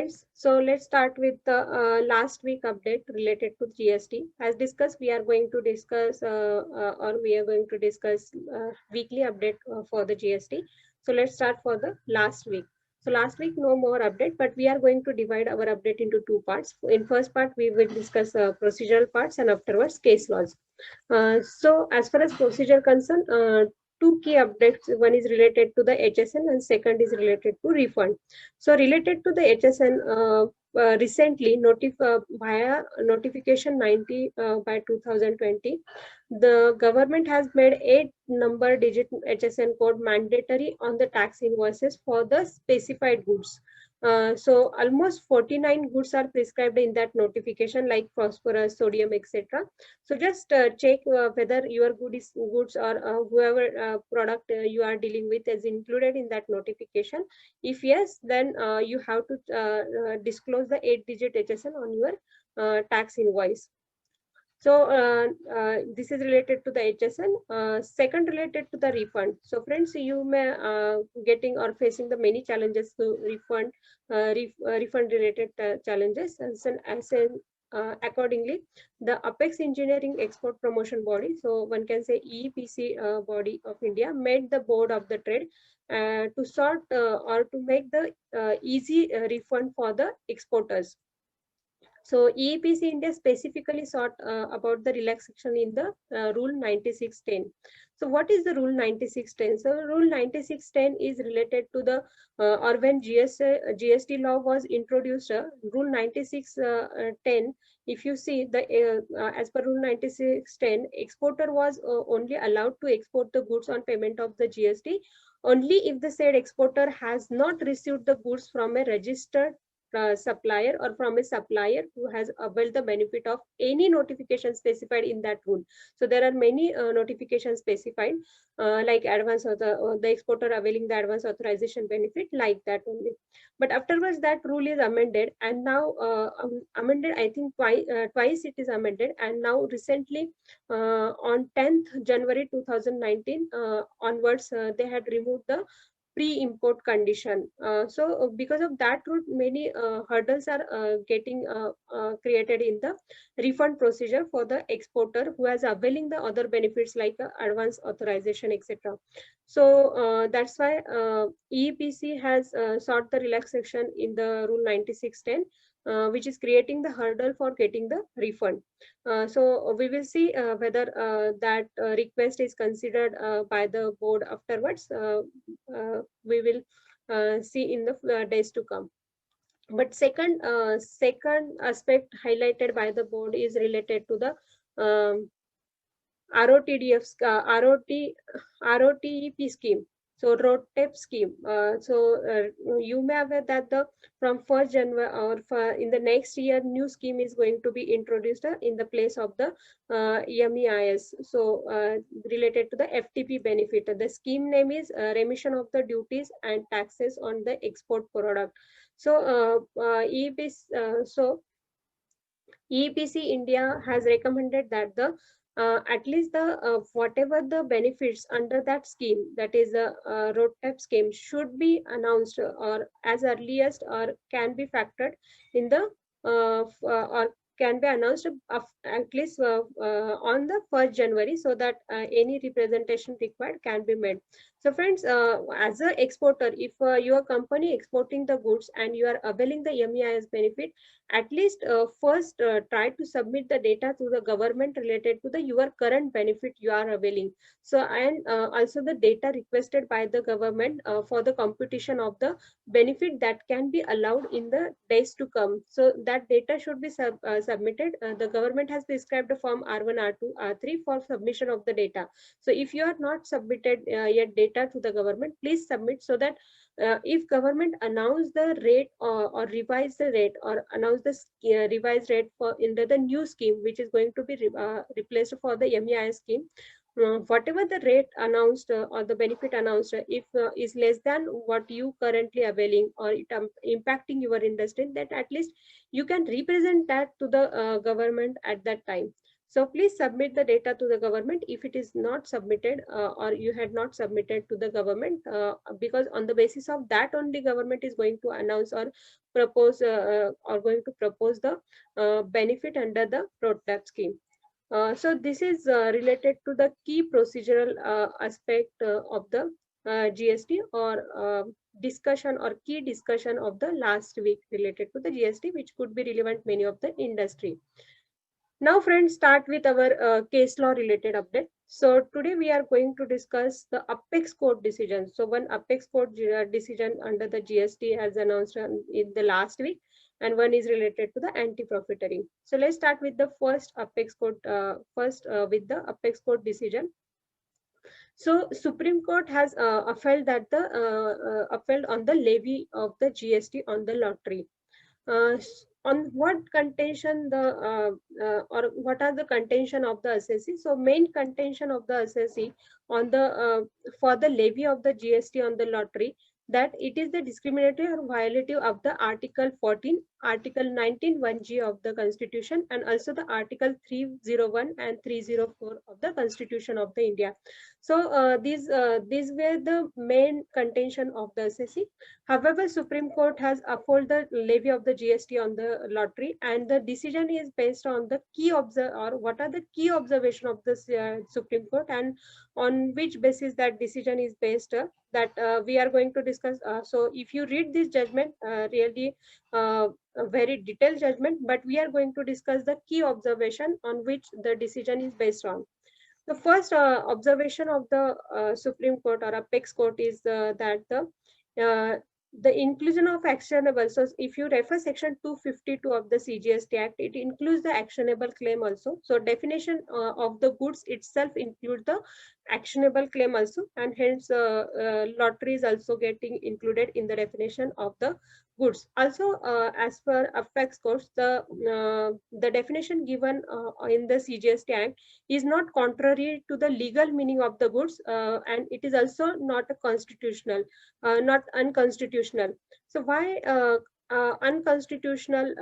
friends, so let's start with the last week update related to GST. As discussed, we are going to discuss weekly update for the GST. So let's start for the last week. So last week no more update, but we are going to divide our update into two parts. In first part, we will discuss procedural parts and afterwards case laws. So as far as procedure concerned, two key updates. One is related to the HSN and second is related to refund. So related to the HSN, recently via notification 90 by 2020, the government has made 8-number-digit HSN code mandatory on the tax invoices for the specified goods. So almost 49 goods are prescribed in that notification, like phosphorus, sodium, etc. So just check whether your goods or whoever product you are dealing with is included in that notification. If yes, then you have to disclose the 8-digit HSN on your tax invoice. So this is related to the HSN. Second, related to the refund. So friends, you may getting or facing the many challenges to refund related challenges. Accordingly, the Apex Engineering Export Promotion Body, so one can say EPC body of India, made the board of the trade to sort or to make the easy refund for the exporters. So EEPC India specifically sought about the relaxation in the Rule 9610. So what is the Rule 9610? So Rule 9610 is related to the or when GST law was introduced, Rule 9610. If you see the as per Rule 9610, exporter was only allowed to export the goods on payment of the GST only if the said exporter has not received the goods from a registered supplier or from a supplier who has availed the benefit of any notification specified in that rule. So there are many notifications specified, like the exporter availing the advance authorization benefit, like that only. But afterwards that rule is amended, and now amended, I think twice it is amended, and now recently on 10th January 2019 onwards, they had removed the pre-import condition. So because of that route, many hurdles are getting created in the refund procedure for the exporter who has availing the other benefits like advance authorization, etc. So that's why EEPC has sought the relaxation in the Rule 9610, which is creating the hurdle for getting the refund. So we will see whether that request is considered by the board afterwards. We will see in the days to come. But second aspect highlighted by the board is related to the ROTDF, ROTEP scheme. So ROTEP scheme. You may aware that the from 1st January or in the next year, new scheme is going to be introduced in the place of the MEIS. So related to the FTP benefit. The scheme name is remission of the duties and taxes on the export product. So EPC India has recommended that the at least the whatever the benefits under that scheme, that is the road type scheme, should be announced or as earliest or can be factored in the or can be announced at least on the 1st January, so that any representation required can be made. So friends, as an exporter, if your company exporting the goods and you are availing the MEIS benefit, at least first try to submit the data to the government related to the your current benefit you are availing. So and also the data requested by the government for the computation of the benefit that can be allowed in the days to come. So that data should be submitted. The government has prescribed a form R1, R2, R3 for submission of the data. So if you are not submitted yet data to the government, please submit, so that if government announce the rate or revise the rate or announce the revised rate for under the new scheme, which is going to be replaced for the MEIS scheme, whatever the rate announced or the benefit announced, if is less than what you currently availing or it impacting your industry, that at least you can represent that to the government at that time. So please submit the data to the government if it is not submitted or you had not submitted to the government, because on the basis of that only government is going to announce or propose or going to propose the benefit under the ProTap scheme. So this is related to the key procedural aspect of the GST, or discussion or key discussion of the last week related to the GST, which could be relevant many of the industry. Now friends, start with our case law related update. So today we are going to discuss the Apex Court decision. So one Apex Court decision under the GST has announced in the last week, and one is related to the anti-profiteering. So let's start with the first Apex Court, with the Apex Court decision. So Supreme Court has upheld that the upheld on the levy of the GST on the lottery. On what contention the or what are the contention of the assessee? So main contention of the assessee on the for the levy of the GST on the lottery, that it is the discriminatory or violative of the Article 14, Article 19 1G of the Constitution, and also the Article 301 and 304 of the Constitution of the India. So these were the main contention of the assessee. However, Supreme Court has upheld the levy of the GST on the lottery, and the decision is based on the key what are the key observation of the Supreme Court, and on which basis that decision is based, that we are going to discuss. So if you read this judgment, really a very detailed judgment, but we are going to discuss the key observation on which the decision is based on. The first observation of the Supreme Court or Apex Court is that uh, the inclusion of actionable. So if you refer section 252 of the CGST Act, it includes the actionable claim also. So definition of the goods itself includes the actionable claim also, and hence lottery is also getting included in the definition of the goods. Also, as per Apex Courts, the definition given in the CGST Act is not contrary to the legal meaning of the goods, and it is also not a constitutional, not unconstitutional. So why unconstitutional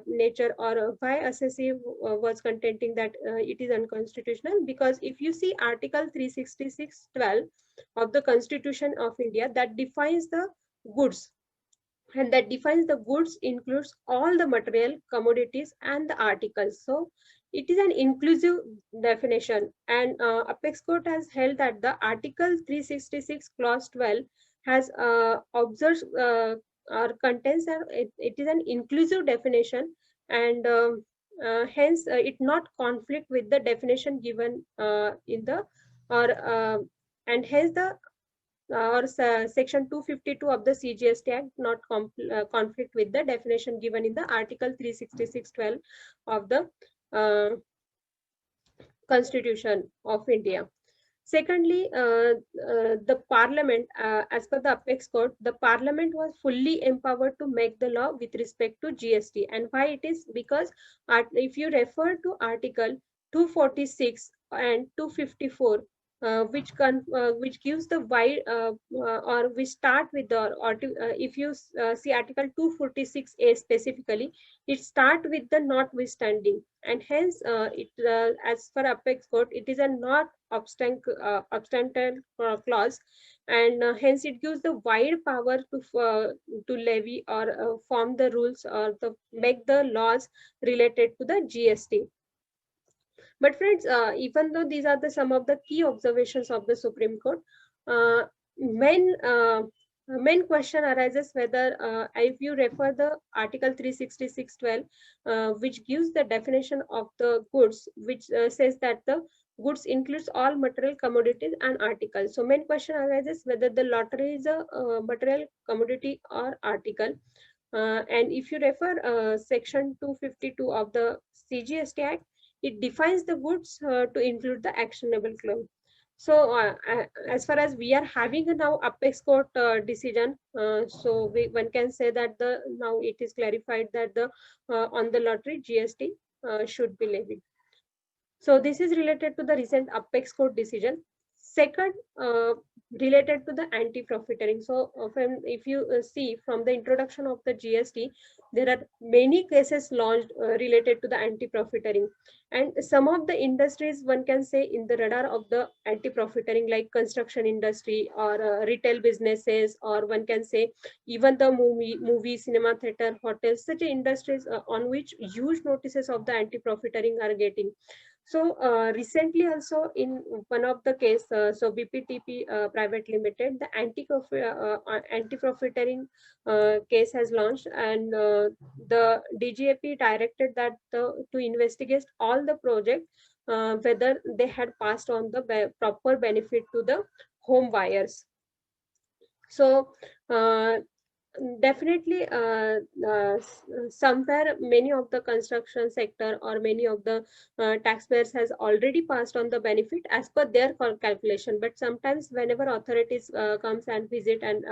nature, or why assessee was contending that it is unconstitutional? Because if you see Article 366(12) of the Constitution of India, that defines the goods, and that defines the goods includes all the material, commodities, and the articles. So it is an inclusive definition, and Apex Court has held that the Article 366 clause 12 has observed or contains that it is an inclusive definition, and hence it not conflict with the definition given in the, or and hence the or section 252 of the CGST Act not conflict with the definition given in the Article 366(12) of the Constitution of India. Secondly, the Parliament, as per the Apex Court, the Parliament was fully empowered to make the law with respect to GST. And why it is? Because if you refer to Article 246 and 254, which gives the wide, or we start with the, or if you see Article 246A specifically, it start with the notwithstanding, and hence it as per Apex Court, it is a not substantive clause, and hence it gives the wide power to levy or form the rules or the make the laws related to the GST. But friends, even though these are the some of the key observations of the Supreme Court, uh, main main question arises whether if you refer the Article 366(12), which gives the definition of the goods, which says that the goods includes all material, commodities, and articles. So main question arises whether the lottery is a material, commodity, or article. And if you refer section 252 of the CGST Act, it defines the goods to include the actionable claim. So as far as we are having a now Apex Court decision, so one can say that the now it is clarified that the on the lottery GST should be levied. So this is related to the recent Apex Court decision. Second, related to the anti-profiteering. So if you see from the introduction of the GST, there are many cases launched related to the anti-profiteering, and some of the industries one can say in the radar of the anti-profiteering, like construction industry or retail businesses, or one can say even the movie cinema theater, hotels, such industries on which huge notices of the anti-profiteering are getting. So recently also in one of the case, so BPTP Private Limited, the anti-profiteering case has launched, and the DGAP directed that to investigate all the projects whether they had passed on the proper benefit to the home buyers. So definitely somewhere many of the construction sector or many of the taxpayers has already passed on the benefit as per their calculation, but sometimes whenever authorities comes and visit and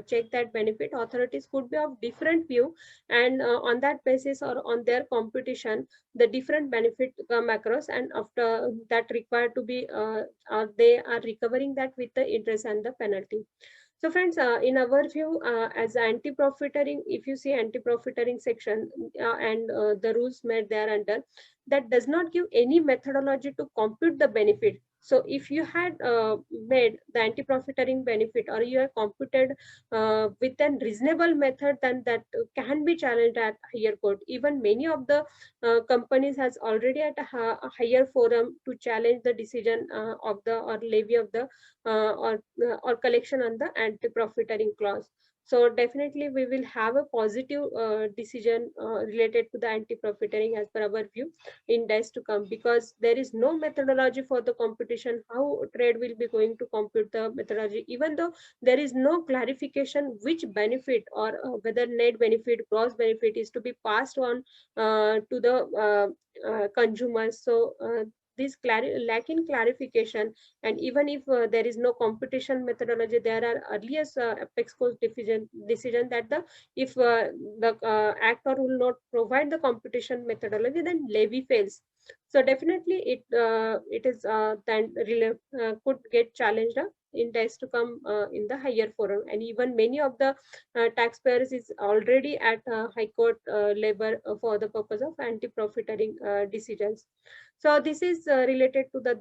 check that benefit, authorities could be of different view, and on that basis or on their computation the different benefit come across, and after that required to be they are recovering that with the interest and the penalty. So friends, in our view, as anti-profiteering, if you see anti-profiteering section and the rules made there under, that does not give any methodology to compute the benefit. So if you had made the anti-profiteering benefit, or you have computed with a reasonable method, then that can be challenged at higher court. Even many of the companies has already at a higher forum to challenge the decision of the or levy of the or collection on the anti-profiteering clause. So definitely we will have a positive decision related to the anti-profiteering as per our view in days to come, because there is no methodology for the competition, how trade will be going to compute the methodology, even though there is no clarification which benefit or whether net benefit, gross benefit is to be passed on to the consumers. So this lack in clarification, and even if there is no competition methodology, there are earlier apex court decision that the if the actor will not provide the competition methodology, then levy fails. So definitely it is then could get challenged in days to come in the higher forum, and even many of the taxpayers is already at high court level for the purpose of anti-profiteering decisions. So this is related to the